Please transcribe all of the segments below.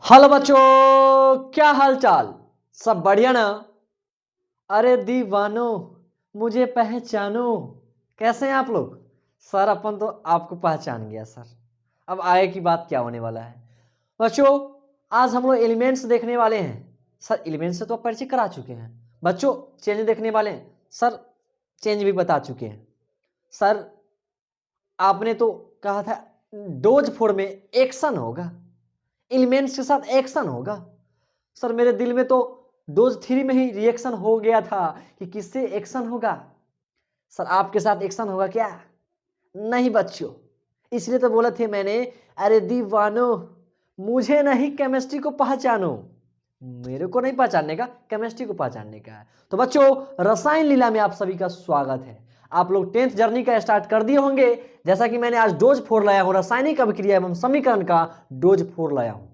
Hello बच्चों, क्या हाल चाल? सब बढ़िया ना? अरे दीवानो, मुझे पहचानो। कैसे हैं आप लोग? सर अपन तो आपको पहचान गया सर। अब आगे की बात क्या होने वाला है बच्चों? आज हम लोग एलिमेंट्स देखने वाले हैं। सर एलिमेंट्स से तो आप परिचय करा चुके हैं। बच्चों चेंज देखने वाले हैं। सर चेंज भी बता चुके हैं। सर आपने तो कहा था डोज 4 में एक्शन होगा, एलिमेंट्स के साथ एक्शन होगा। सर मेरे दिल में तो डोज 3 में ही रिएक्शन हो गया था कि किससे एक्शन होगा। सर आपके साथ एक्शन होगा क्या? नहीं बच्चों, इसलिए तो बोला थे मैंने, अरे दीवानो मुझे नहीं केमिस्ट्री को पहचानो। मेरे को नहीं पहचानने का, केमिस्ट्री को पहचानने का है। तो बच्चों रसायन लीला में आप सभी का स्वागत है। आप लोग 10th जर्नी का स्टार्ट कर दिए होंगे। जैसा कि मैंने आज डोज 4 लाया हूं, रासायनिक अभिक्रिया एवं समीकरण का डोज 4 लाया हूं।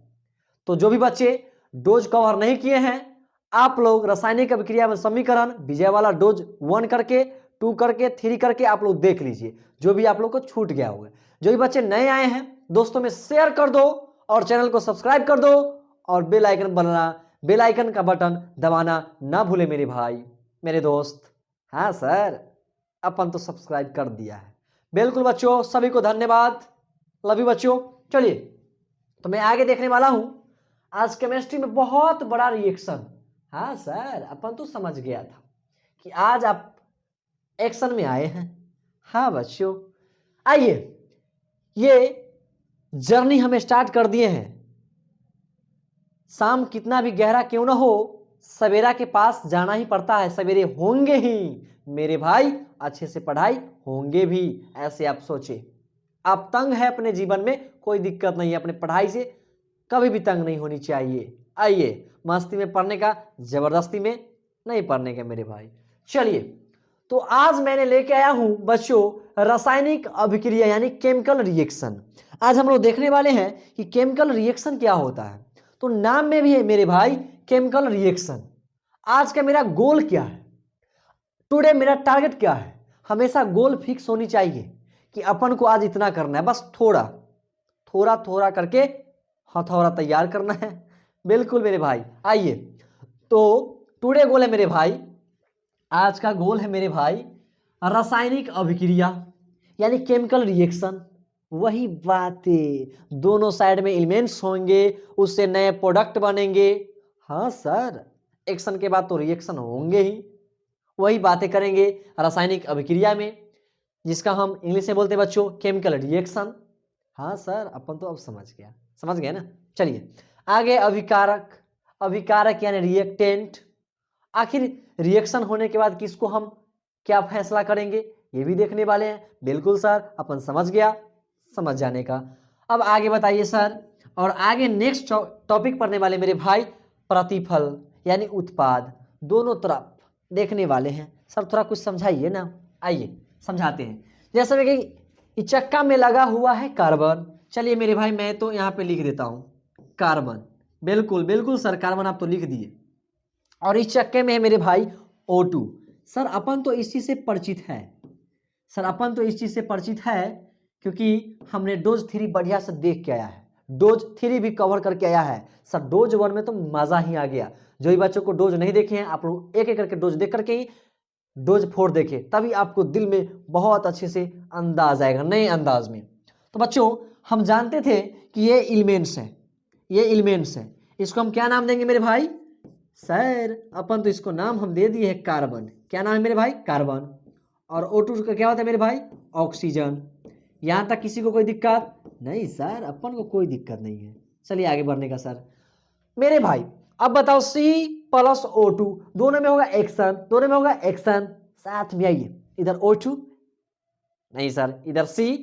तो जो भी बच्चे डोज कवर नहीं किए हैं, आप लोग रासायनिक अभिक्रिया एवं समीकरण विजय वाला डोज 1 करके 2 करके 3 करके आप लोग देख लीजिए, जो भी आप लोग को छूट गया होगा। जो भी बच्चे नए आए हैं दोस्तों में शेयर कर दो और चैनल को सब्सक्राइब कर दो और बेल आइकन बनाना, बेल आइकन का बटन दबाना ना भूले मेरे भाई मेरे दोस्त। हाँ सर अपन तो सब्सक्राइब कर दिया है। बिल्कुल बच्चों, सभी को धन्यवाद। लव यू बच्चों। चलिए तो मैं आगे देखने वाला हूं आज केमिस्ट्री में बहुत बड़ा रिएक्शन। हाँ सर अपन तो समझ गया था कि आज आप एक्शन में आए हैं। हाँ बच्चों आइए, ये जर्नी हमें स्टार्ट कर दिए हैं। शाम कितना भी गहरा क्यों ना हो, सवेरा के पास जाना ही पड़ता है। सवेरे होंगे ही मेरे भाई, अच्छे से पढ़ाई होंगे भी, ऐसे आप सोचे। आप तंग है अपने जीवन में, कोई दिक्कत नहीं है, अपने पढ़ाई से कभी भी तंग नहीं होनी चाहिए। आइए मस्ती में पढ़ने का, जबरदस्ती में नहीं पढ़ने का मेरे भाई। चलिए तो आज मैंने लेके आया हूं बच्चों रासायनिक अभिक्रिया यानी केमिकल रिएक्शन। आज हम लोग देखने वाले हैं कि केमिकल रिएक्शन क्या होता है। तो नाम में भी है मेरे भाई केमिकल रिएक्शन। आज का मेरा गोल क्या है, टुडे मेरा टारगेट क्या है? हमेशा गोल फिक्स होनी चाहिए कि अपन को आज इतना करना है, बस थोड़ा थोड़ा थोड़ा करके हथौड़ा तैयार करना है। बिल्कुल मेरे भाई। आइए तो टुडे गोल है मेरे भाई, आज का गोल है मेरे भाई रासायनिक अभिक्रिया यानी केमिकल रिएक्शन। वही बातें, दोनों साइड में एलिमेंट्स होंगे, उससे नए प्रोडक्ट बनेंगे। हाँ सर एक्शन के बाद तो रिएक्शन होंगे ही, वही बातें करेंगे रासायनिक अभिक्रिया में, जिसका हम इंग्लिश में बोलते हैं बच्चों केमिकल रिएक्शन। हाँ सर अपन तो अब समझ गए ना। चलिए आगे अभिकारक, अभिकारक यानी रिएक्टेंट। आखिर रिएक्शन होने के बाद किसको हम क्या फैसला करेंगे ये भी देखने वाले हैं। बिल्कुल सर अपन समझ गया, समझ जाने का। अब आगे बताइए सर। और आगे नेक्स्ट टॉपिक पढ़ने वाले मेरे भाई प्रतिफल यानी उत्पाद, दोनों तरफ देखने वाले हैं। सर थोड़ा कुछ समझाइए ना। आइए समझाते हैं। जैसे कि इस चक्का में लगा हुआ है कार्बन। चलिए मेरे भाई मैं तो यहाँ पे लिख देता हूँ कार्बन। बिल्कुल बिल्कुल सर कार्बन आप तो लिख दिए। और इस चक्के में है मेरे भाई O2। सर अपन तो इस चीज से परिचित है, सर अपन तो इस चीज से परिचित है क्योंकि हमने डोज 3 बढ़िया से देख के आया है, डोज 3 भी कवर करके आया है। सर डोज 1 में तो मजा ही आ गया। जो भी बच्चों को डोज नहीं देखे हैं आप लोग एक एक करके डोज देख करके ही डोज 4 देखे, तभी आपको दिल में बहुत अच्छे से अंदाज आएगा, नए अंदाज में। तो बच्चों हम जानते थे कि ये एलिमेंट्स है, ये एलिमेंट्स है। इसको हम क्या नाम देंगे मेरे भाई? सर अपन तो इसको नाम हम दे दिए है कार्बन। क्या नाम है मेरे भाई? कार्बन। और O2 का क्या होता है मेरे भाई? ऑक्सीजन। यहां तक किसी को कोई दिक्कत नहीं? सर अपन को कोई दिक्कत नहीं है। चलिए आगे बढ़ने का सर मेरे भाई। अब बताओ C+O2 दोनों में होगा एक्शन, दोनों में होगा एक्शन। साथ में आइए, इधर O2 नहीं सर, इधर C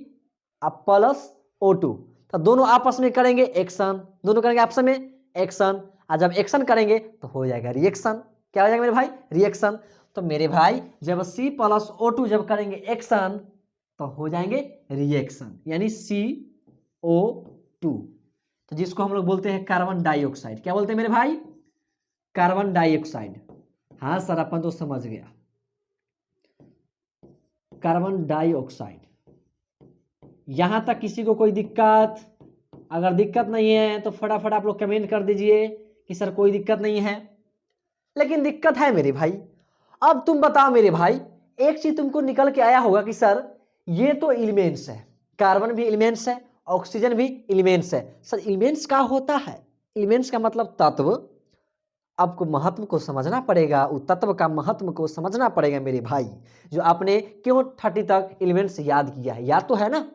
अब +O2, तो दोनों आपस में करेंगे एक्शन, दोनों करेंगे आपस में एक्शन। और जब एक्शन करेंगे तो हो जाएगा रिएक्शन। क्या हो जाएगा मेरे भाई? रिएक्शन। तो मेरे भाई जब C+O2 जब करेंगे एक्शन तो हो जाएंगे रिएक्शन यानी CO2, तो जिसको हम लोग बोलते हैं कार्बन डाइऑक्साइड। क्या बोलते हैं मेरे भाई? Carbon dioxide. हाँ सर अपन तो समझ गया, कार्बन डाइऑक्साइड। यहां तक किसी को कोई दिक्कत? अगर दिक्कत नहीं है तो फटाफट आप लोग कमेंट कर दीजिए कि सर कोई दिक्कत नहीं है। लेकिन दिक्कत है मेरे भाई। अब तुम बताओ मेरे भाई, एक चीज तुमको निकल के आया होगा कि सर ये तो एलिमेंट्स है, कार्बन भी एलिमेंट्स है, ऑक्सीजन भी एलिमेंट्स है। सर एलिमेंट्स क्या होता है? एलिमेंट्स का मतलब तत्व। आपको महत्व को समझना पड़ेगा, उस तत्व का महत्व को समझना पड़ेगा मेरे भाई। जो आपने क्यों 30 तक एलिमेंट्स याद किया है, याद तो है ना?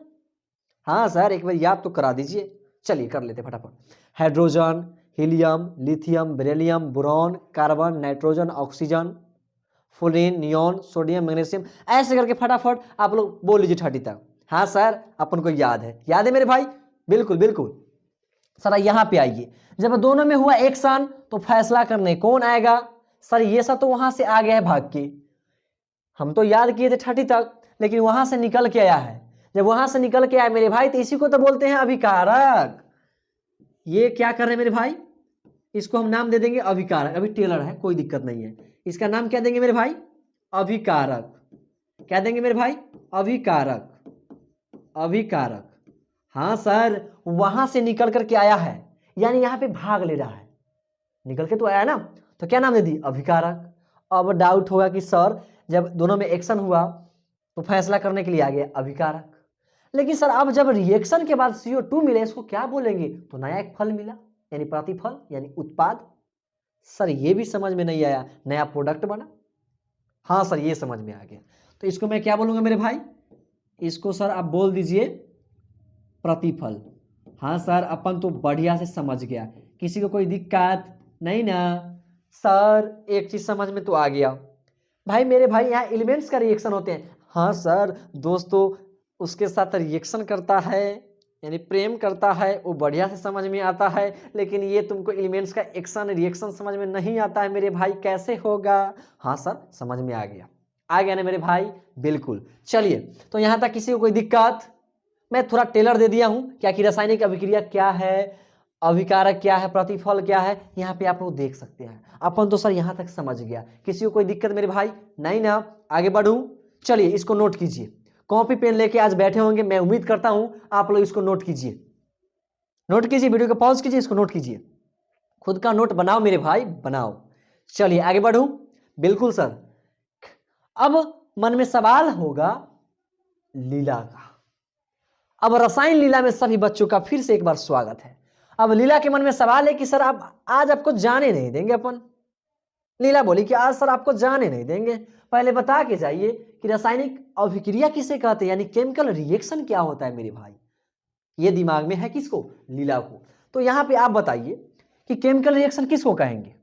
हाँ सर एक बार याद तो करा दीजिए। चलिए कर लेते फटाफट। Hydrogen, helium, lithium, beryllium, boron, carbon, nitrogen, oxygen, fluorine, neon, sodium, magnesium, ऐसे करके फटाफट आप लोग बोल लीजिए 30 तक। हाँ सर अपन को याद है, याद है मेरे भाई? बिल्कुल बिल्कुल। सर यहाँ पे आइए, जब दोनों में हुआ एक्शन तो फैसला करने कौन आएगा? सर ये सब तो वहां से आ गया है भाग के, हम तो याद किए थे 30 तक, लेकिन वहां से निकल के आया है। जब वहां से निकल के आया मेरे भाई तो इसी को तो बोलते हैं अभिकारक। ये क्या कर रहे हैं मेरे भाई? इसको हम नाम दे देंगे अभिकारक। अभी टेलर है, कोई दिक्कत नहीं है। इसका नाम क्या देंगे मेरे भाई? अभिकारक। क्या देंगे मेरे भाई? अभिकारक। अभिकारक। हाँ सर वहां से निकल करके आया है, यानी यहाँ पे भाग ले रहा है, निकल के तो आया ना, तो क्या नाम दे दी? अभिकारक। अब डाउट होगा कि सर जब दोनों में एक्शन हुआ तो फैसला करने के लिए आ गया अभिकारक। लेकिन सर अब जब रिएक्शन के बाद CO2 मिले इसको क्या बोलेंगे? तो नया एक फल मिला, यानी प्रतिफल यानी उत्पाद। सर ये भी समझ में नहीं आया, नया प्रोडक्ट बना। हाँ सर ये समझ में आ गया, तो इसको मैं क्या बोलूंगा मेरे भाई? इसको सर आप बोल दीजिए प्रतिफल। हाँ सर अपन तो बढ़िया से समझ गया, किसी को कोई दिक्कत नहीं ना? सर एक चीज समझ में तो आ गया भाई मेरे भाई, यहाँ एलिमेंट्स का रिएक्शन होते हैं। हाँ सर दोस्तों उसके साथ रिएक्शन करता है यानी प्रेम करता है, वो बढ़िया से समझ में आता है, लेकिन ये तुमको एलिमेंट्स का एक्शन रिएक्शन समझ में नहीं आता है मेरे भाई, कैसे होगा? हाँ सर समझ में आ गया, आ गया ना मेरे भाई? बिल्कुल। चलिए तो यहाँ तक किसी को कोई दिक्कत? मैं थोड़ा टेलर दे दिया हूं क्या कि रासायनिक अभिक्रिया क्या है, अभिकारक क्या है, प्रतिफल क्या है, यहाँ पे आप लोग देख सकते हैं। अपन तो सर यहाँ तक समझ गया, किसी को कोई दिक्कत मेरे भाई? नहीं ना? आगे बढ़ूं? चलिए इसको नोट कीजिए, कॉपी पेन लेके आज बैठे होंगे, मैं उम्मीद करता हूं आप लोग इसको नोट कीजिए। नोट कीजिए, वीडियो को पॉज कीजिए, इसको नोट कीजिए, खुद का नोट बनाओ मेरे भाई, बनाओ। चलिए आगे बढ़ूं? बिल्कुल सर। अब मन में सवाल होगा लीला का। अब रसायन लीला में सभी बच्चों का फिर से एक बार स्वागत है। अब लीला के मन में सवाल है कि सर आप आज आपको जाने नहीं देंगे अपन। लीला बोली कि आज सर आपको जाने नहीं देंगे, पहले बता के जाइए कि रासायनिक अभिक्रिया किसे कहते हैं, यानी केमिकल रिएक्शन क्या होता है मेरे भाई। ये दिमाग में है किसको? लीला को। तो यहां पे आप बताइए कि केमिकल रिएक्शन किसको कहेंगे?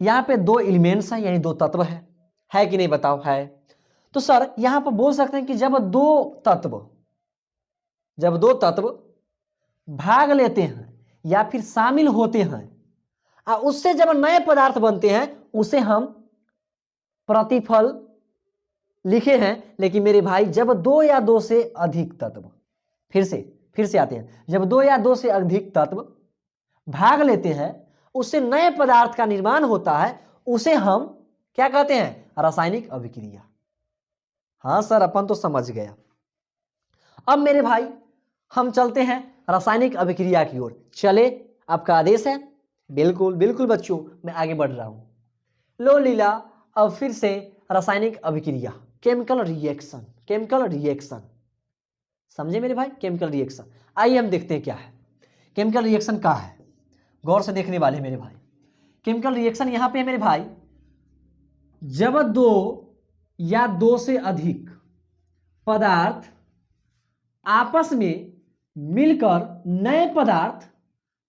यहां पे दो एलिमेंट्स हैं यानी दो तत्व है कि नहीं बताओ? है। तो सर यहां पर बोल सकते हैं कि जब दो तत्व भाग लेते हैं या फिर शामिल होते हैं और उससे जब नए पदार्थ बनते हैं उसे हम प्रतिफल लिखे हैं। लेकिन मेरे भाई जब दो या दो से अधिक तत्व, फिर से आते हैं, जब दो या दो से अधिक तत्व भाग लेते हैं उससे नए पदार्थ का निर्माण होता है, उसे हम क्या कहते हैं? रासायनिक अभिक्रिया। हाँ सर अपन तो समझ गया। अब मेरे भाई हम चलते हैं रासायनिक अभिक्रिया की ओर। चले, आपका आदेश है? बिल्कुल बिल्कुल बच्चों, मैं आगे बढ़ रहा हूं। लो लीला, अब फिर से रासायनिक अभिक्रिया, केमिकल रिएक्शन समझे मेरे भाई? Chemical reaction. आइए हम देखते हैं क्या है केमिकल रिएक्शन। क्या है गौर से देखने वाले मेरे भाई। केमिकल रिएक्शन यहां पे है मेरे भाई, जब दो या दो से अधिक पदार्थ आपस में मिलकर नए पदार्थ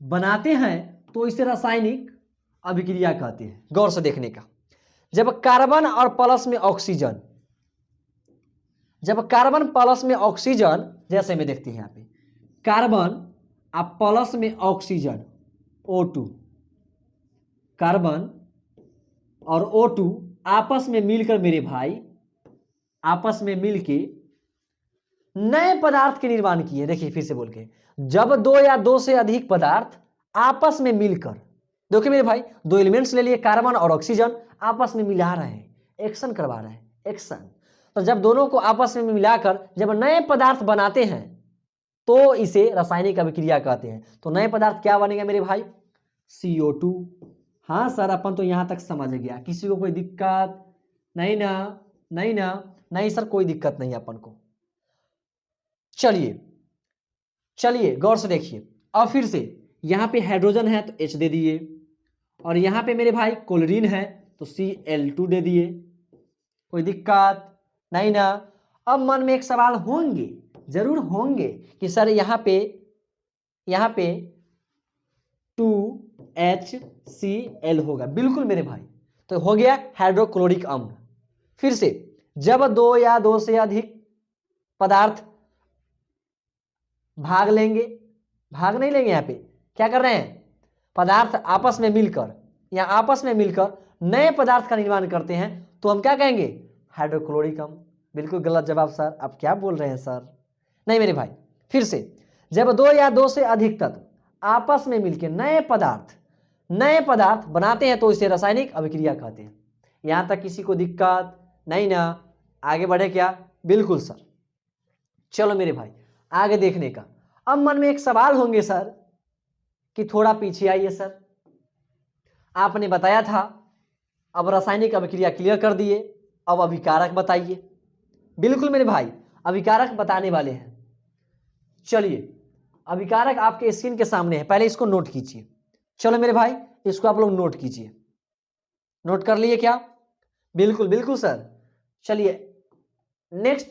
बनाते हैं तो इसे रासायनिक अभिक्रिया कहते हैं। गौर से देखने का, जब कार्बन और प्लस में ऑक्सीजन, जैसे में देखते हैं यहां पे कार्बन और प्लस में ऑक्सीजन O2, कार्बन और O2 आपस में मिलकर मेरे भाई, आपस में मिलके नए पदार्थ के निर्माण किए। देखिए फिर से बोल के, जब दो या दो से अधिक पदार्थ आपस में मिलकर, देखिए मेरे भाई दो एलिमेंट्स ले लिए कार्बन और ऑक्सीजन, आपस में मिला रहे हैं, एक्शन करवा रहे हैं, एक्शन। तो जब दोनों को आपस में मिलाकर जब नए पदार्थ बनाते हैं तो इसे रासायनिक अभिक्रिया कहते हैं। तो नए पदार्थ क्या बनेगा मेरे भाई? CO2। हाँ सर, अपन तो यहां तक समझ गया, किसी को कोई दिक्कत नहीं ना? नहीं ना? नहीं सर, कोई दिक्कत नहीं अपन को। चलिए चलिए गौर से देखिए, अब फिर से यहां पे हाइड्रोजन है तो H दे दिए, और यहां पे मेरे भाई क्लोरीन है तो Cl2 दे दिए। कोई दिक्कत नहीं ना? अब मन में एक सवाल होंगे, जरूर होंगे, कि सर यहां पे 2HCl होगा। बिल्कुल मेरे भाई, तो हो गया हाइड्रोक्लोरिक अम्ल। फिर से जब दो या दो से अधिक पदार्थ भाग लेंगे, भाग नहीं लेंगे, यहां पे क्या कर रहे हैं? पदार्थ आपस में मिलकर या आपस में मिलकर नए पदार्थ का निर्माण करते हैं, तो हम क्या कहेंगे? हाइड्रोक्लोरिक अम्ल। बिल्कुल गलत जवाब सर, आप क्या बोल रहे हैं सर? नहीं मेरे भाई, फिर से जब दो या दो से अधिक तत्व आपस में मिलकर नए पदार्थ बनाते हैं तो इसे रासायनिक अभिक्रिया कहते हैं। यहां तक किसी को दिक्कत नहीं ना? आगे बढ़े क्या? बिल्कुल सर। चलो मेरे भाई, आगे देखने का। अब मन में एक सवाल होंगे सर, कि थोड़ा पीछे आइए सर, आपने बताया था, अब रासायनिक अभिक्रिया क्लियर कर दिए, अब अभिकारक बताइए। बिल्कुल मेरे भाई, अभिकारक बताने वाले हैं। चलिए, अभिकारक आपके स्क्रीन के सामने है, पहले इसको नोट कीजिए। चलो मेरे भाई, इसको आप लोग नोट कीजिए। नोट कर लिए क्या? बिल्कुल बिल्कुल सर। चलिए नेक्स्ट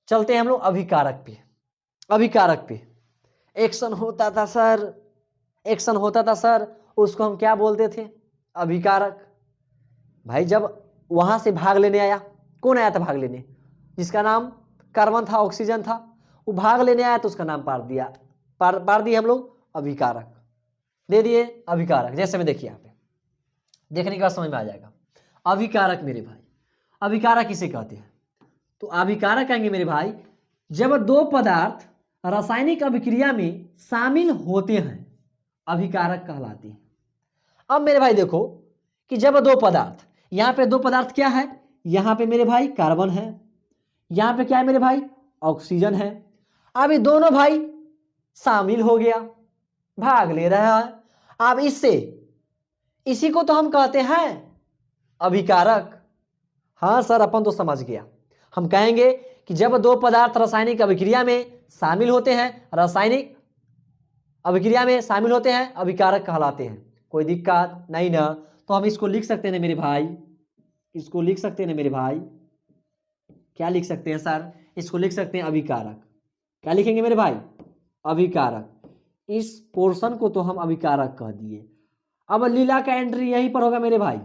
चलते हैं हम लोग अभिकारक पे। अभिकारक पे एक्शन होता था सर, उसको हम क्या बोलते थे? अभिकारक। भाई जब वहां से भाग लेने आया, कौन आया था भाग लेने? जिसका नाम कार्बन था, ऑक्सीजन था, वो भाग लेने आया तो उसका नाम पार दिया हम लोग अभिकारक दे दिए। अभिकारक जैसे में देखिए, यहाँ पे देखने के बाद समझ में आ जाएगा। अभिकारक मेरे भाई, अभिकारक किसे कहते हैं? तो अभिकारक कहेंगे मेरे भाई, जब दो पदार्थ रासायनिक अभिक्रिया में शामिल होते हैं, अभिकारक कहलाते हैं। अब मेरे भाई देखो कि जब दो पदार्थ, यहां पे दो पदार्थ क्या है? यहां पे मेरे भाई कार्बन है, यहां पे क्या है मेरे भाई? ऑक्सीजन है। अब ये दोनों भाई शामिल हो गया, भाग ले रहा है। अब इसी को तो हम कहते हैं अभिकारक। हाँ सर, अपन तो समझ गया। हम कहेंगे कि जब दो पदार्थ रासायनिक अभिक्रिया में शामिल होते हैं, अभिकारक कहलाते हैं। कोई दिक्कत नहीं ना? तो हम इसको लिख सकते हैं ना मेरे भाई, इसको लिख सकते हैं ना मेरे भाई, क्या लिख सकते हैं सर? इसको लिख सकते हैं अभिकारक। क्या लिखेंगे मेरे भाई? अभिकारक। इस पोर्शन को तो हम अभिकारक कह दिए। अब लीला का एंट्री यहीं पर होगा मेरे भाई।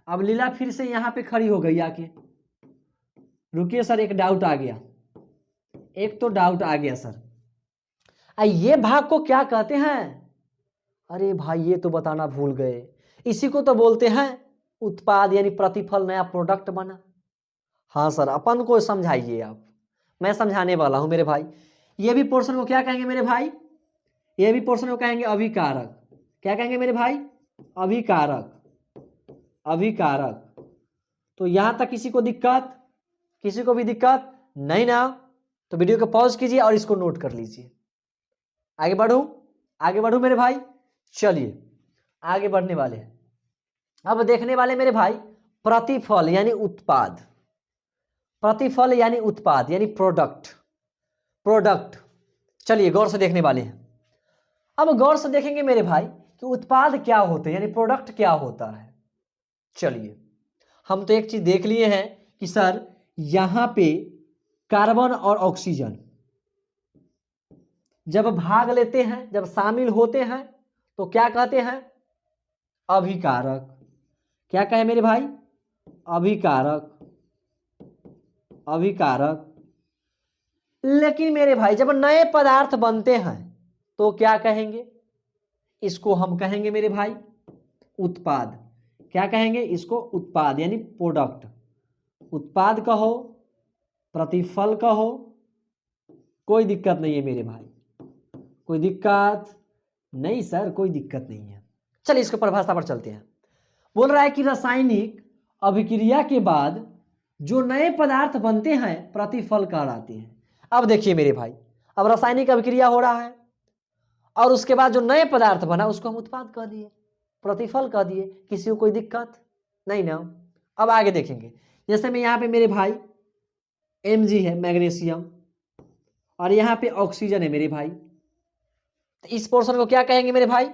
अब लीला फिर से यहां पे खड़ी हो गई आके। रुकिए सर, एक डाउट आ गया, सर। ये भाग को क्या कहते हैं? अरे भाई, ये तो बताना भूल गए। इसी को तो बोलते हैं उत्पाद, यानी प्रतिफल, नया प्रोडक्ट बना। हाँ सर, अपन को समझाइए आप, मैं समझाने वाला हूं मेरे भाई। ये भी पोर्शन को क्या कहेंगे मेरे भाई? ये भी पोर्शन को कहेंगे अभिकारक। क्या कहेंगे मेरे भाई? अभिकारक। तो यहां तक किसी को भी दिक्कत नहीं ना? तो वीडियो को पॉज कीजिए और इसको नोट कर लीजिए। आगे बढ़ू मेरे भाई। चलिए आगे बढ़ने वाले हैं। अब देखने वाले मेरे भाई प्रतिफल यानी उत्पाद, यानी प्रोडक्ट। चलिए गौर से देखने वाले हैं। अब गौर से देखेंगे मेरे भाई कि उत्पाद क्या होते हैं, यानी प्रोडक्ट क्या होता है। चलिए, हम तो एक चीज देख लिए हैं कि सर यहां पे कार्बन और ऑक्सीजन जब भाग लेते हैं, जब शामिल होते हैं, तो क्या कहते हैं? अभिकारक। क्या कहे मेरे भाई? अभिकारक। लेकिन मेरे भाई जब नए पदार्थ बनते हैं तो क्या कहेंगे? इसको हम कहेंगे मेरे भाई उत्पाद। क्या कहेंगे? इसको उत्पाद यानी प्रोडक्ट। उत्पाद कहो, प्रतिफल कहो, कोई दिक्कत नहीं है मेरे भाई, कोई दिक्कत नहीं सर, कोई दिक्कत नहीं है। चलिए इसको परिभाषा पर चलते हैं। बोल रहा है कि रासायनिक अभिक्रिया के बाद जो नए पदार्थ बनते हैं प्रतिफल कहलाते हैं। अब देखिए मेरे भाई, अब रासायनिक अभिक्रिया हो रहा है और उसके बाद जो नए पदार्थ बना उसको हम उत्पाद कह दिए, प्रतिफल कह दिए। किसी को कोई दिक्कत नहीं ना। अब आगे देखेंगे, जैसे मैं यहाँ पे मेरे भाई Mg है मैग्नीशियम और यहाँ पे ऑक्सीजन है मेरे भाई, तो इस पोर्शन को क्या कहेंगे मेरे भाई?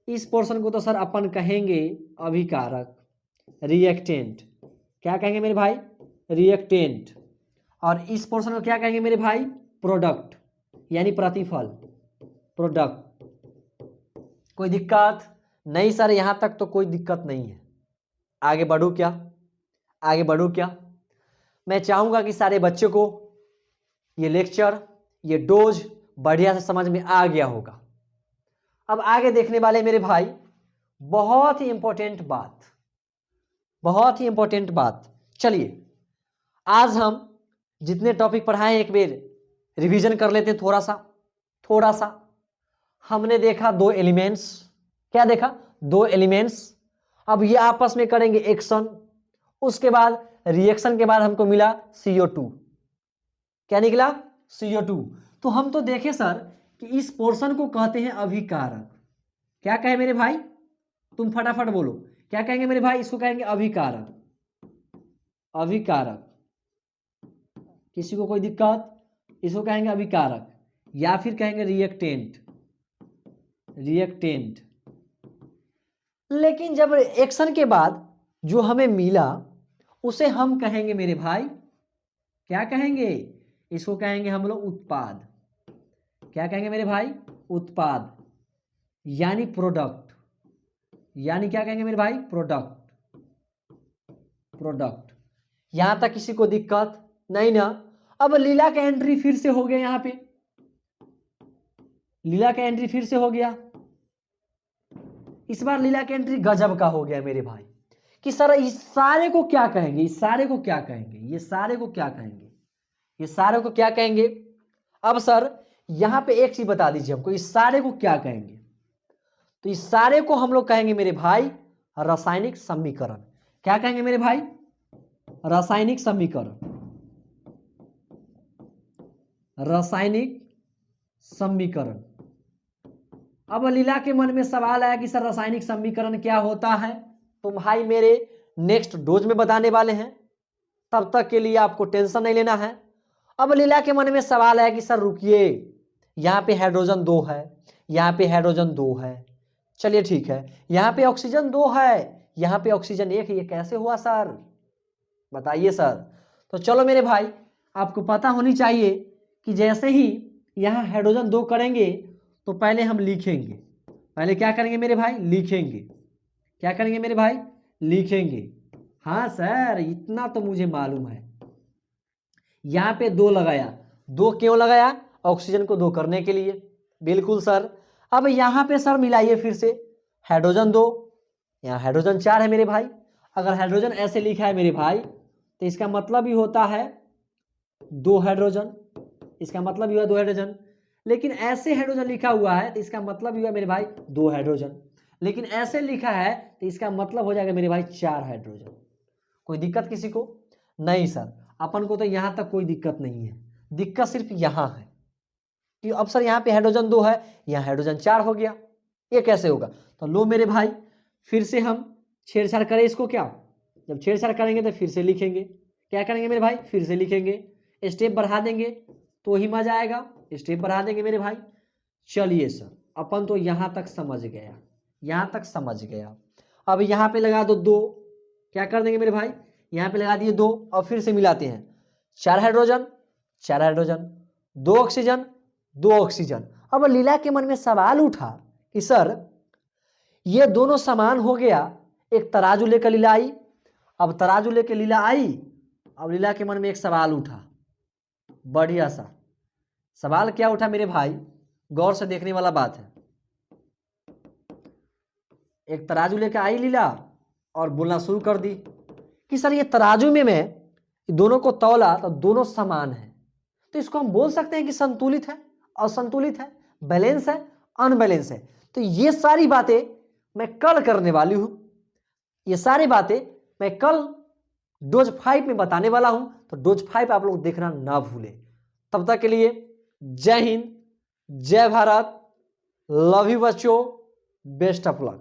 इस पोर्शन को तो सर अपन कहेंगे अभिकारक, रिएक्टेंट। क्या कहेंगे मेरे भाई? रिएक्टेंट। और इस पोर्शन को क्या कहेंगे मेरे भाई? प्रोडक्ट, यानी प्रतिफल, प्रोडक्ट। कोई दिक्कत नहीं सर? यहां तक तो कोई दिक्कत नहीं है। आगे बढ़ू क्या? आगे बढ़ू क्या? मैं चाहूंगा कि सारे बच्चों को ये लेक्चर, ये डोज बढ़िया से समझ में आ गया होगा। अब आगे देखने वाले मेरे भाई बहुत ही इंपॉर्टेंट बात, बहुत ही इंपॉर्टेंट बात। चलिए आज हम जितने टॉपिक पढ़ाए एक बार रिवीजन कर लेते हैं थोड़ा सा। हमने देखा दो एलिमेंट्स, क्या देखा? दो एलिमेंट्स। अब ये आपस में करेंगे एक्शन, उसके बाद रिएक्शन के बाद हमको मिला CO2। क्या निकला? CO2। तो हम तो देखे सर कि इस पोर्शन को कहते हैं अभिकारक। क्या कहे मेरे भाई? तुम फटाफट बोलो, क्या कहेंगे मेरे भाई? इसको कहेंगे अभिकारक, अभिकारक। किसी को कोई दिक्कत? इसको कहेंगे अभिकारक, या फिर कहेंगे रिएक्टेंट, रिएक्टेंट। लेकिन जब एक्शन के बाद जो हमें मिला उसे हम कहेंगे मेरे भाई, क्या कहेंगे? इसको कहेंगे हम लोग उत्पाद। क्या कहेंगे मेरे भाई? उत्पाद, यानी प्रोडक्ट, यानी क्या कहेंगे मेरे भाई? Product, product. यहां तक किसी को दिक्कत नहीं ना? अब लीला का एंट्री फिर से हो गया, यहां पे लीला का एंट्री फिर से हो गया। इस बार लीला का एंट्री गजब का हो गया मेरे भाई, कि सर इस सारे को क्या कहेंगे? इस सारे को क्या कहेंगे? ये सारे को क्या कहेंगे? ये सारे को क्या कहेंगे? अब सर यहां पे एक चीज बता दीजिए हमको, इस सारे को क्या कहेंगे? तो इस सारे को हम लोग कहेंगे मेरे भाई रासायनिक समीकरण। क्या कहेंगे मेरे भाई? रासायनिक समीकरण, रासायनिक समीकरण। अब लीला के मन में सवाल आया कि सर रासायनिक समीकरण क्या होता है? तो भाई मेरे नेक्स्ट डोज में बताने वाले हैं, तब तक के लिए आपको टेंशन नहीं लेना है। अब लीला के मन में सवाल आया कि सर रुकिए, यहां पे हाइड्रोजन 2 है, यहां पे हाइड्रोजन 2 है, चलिए ठीक है, यहां पे ऑक्सीजन 2 है, यहां पे ऑक्सीजन 1 है, ये कैसे हुआ सर? बताइए सर। तो चलो मेरे भाई आपको पता होनी चाहिए कि जैसे ही यहां हाइड्रोजन 2 करेंगे तो पहले हम लिखेंगे, पहले क्या करेंगे मेरे भाई? लिखेंगे। क्या करेंगे मेरे भाई? लिखेंगे। हाँ सर इतना तो मुझे मालूम है। यहां पे 2 लगाया, 2 क्यों लगाया? ऑक्सीजन को 2 करने के लिए। बिल्कुल सर। अब यहां पे सर मिलाइए फिर से हाइड्रोजन 2, यहाँ हाइड्रोजन 4 है मेरे भाई। अगर हाइड्रोजन ऐसे लिखा है मेरे भाई तो इसका मतलब ही होता है 2 हाइड्रोजन, इसका मतलब ही हुआ 2 हाइड्रोजन। लेकिन ऐसे हाइड्रोजन लिखा हुआ है तो इसका मतलब ही हुआ मेरे भाई 2 हाइड्रोजन। लेकिन ऐसे लिखा है तो इसका मतलब हो जाएगा मेरे भाई 4 हाइड्रोजन। कोई दिक्कत किसी को? नहीं सर, अपन को तो यहां तक कोई दिक्कत नहीं है। दिक्कत सिर्फ यहां है कि अब सर यहाँ पे हाइड्रोजन 2 है, यहाँ हाइड्रोजन 4 हो गया, ये कैसे होगा? तो लो मेरे भाई फिर से हम छेड़छाड़ करें इसको। क्या? जब छेड़छाड़ करेंगे तो फिर से लिखेंगे। क्या करेंगे मेरे भाई? फिर से लिखेंगे। स्टेप बढ़ा देंगे तो ही मजा आएगा, स्टेप बढ़ा देंगे मेरे भाई। चलिए सर अपन तो यहां तक समझ गया, यहां तक समझ गया। अब यहां पे लगा दो 2, क्या कर देंगे मेरे भाई? यहां पे लगा दिए 2 और फिर से मिलाते हैं 4 हाइड्रोजन, 4 हाइड्रोजन, 2 ऑक्सीजन, 2 ऑक्सीजन। अब लीला के मन में सवाल उठा कि सर ये दोनों समान हो गया, एक तराजू लेकर लीला आई। अब तराजू लेकर लीला आई, अब लीला के मन में एक सवाल उठा, बढ़िया सा सवाल। क्या उठा मेरे भाई? गौर से देखने वाला बात है। एक तराजू लेकर आई लीला और बोलना शुरू कर दी कि सर ये तराजू में मैं दोनों को तौला तो दोनों समान है, तो इसको हम बोल सकते हैं कि संतुलित है, असंतुलित है, बैलेंस है, अनबैलेंस है। तो ये सारी बातें मैं कल करने वाली हूं, ये सारी बातें मैं कल डोज 5 में बताने वाला हूं। तो डोज 5 आप लोग देखना ना भूलें। तब तक के लिए जय हिंद, जय भारत, लव यू बच्चों, बेस्ट ऑफ लक।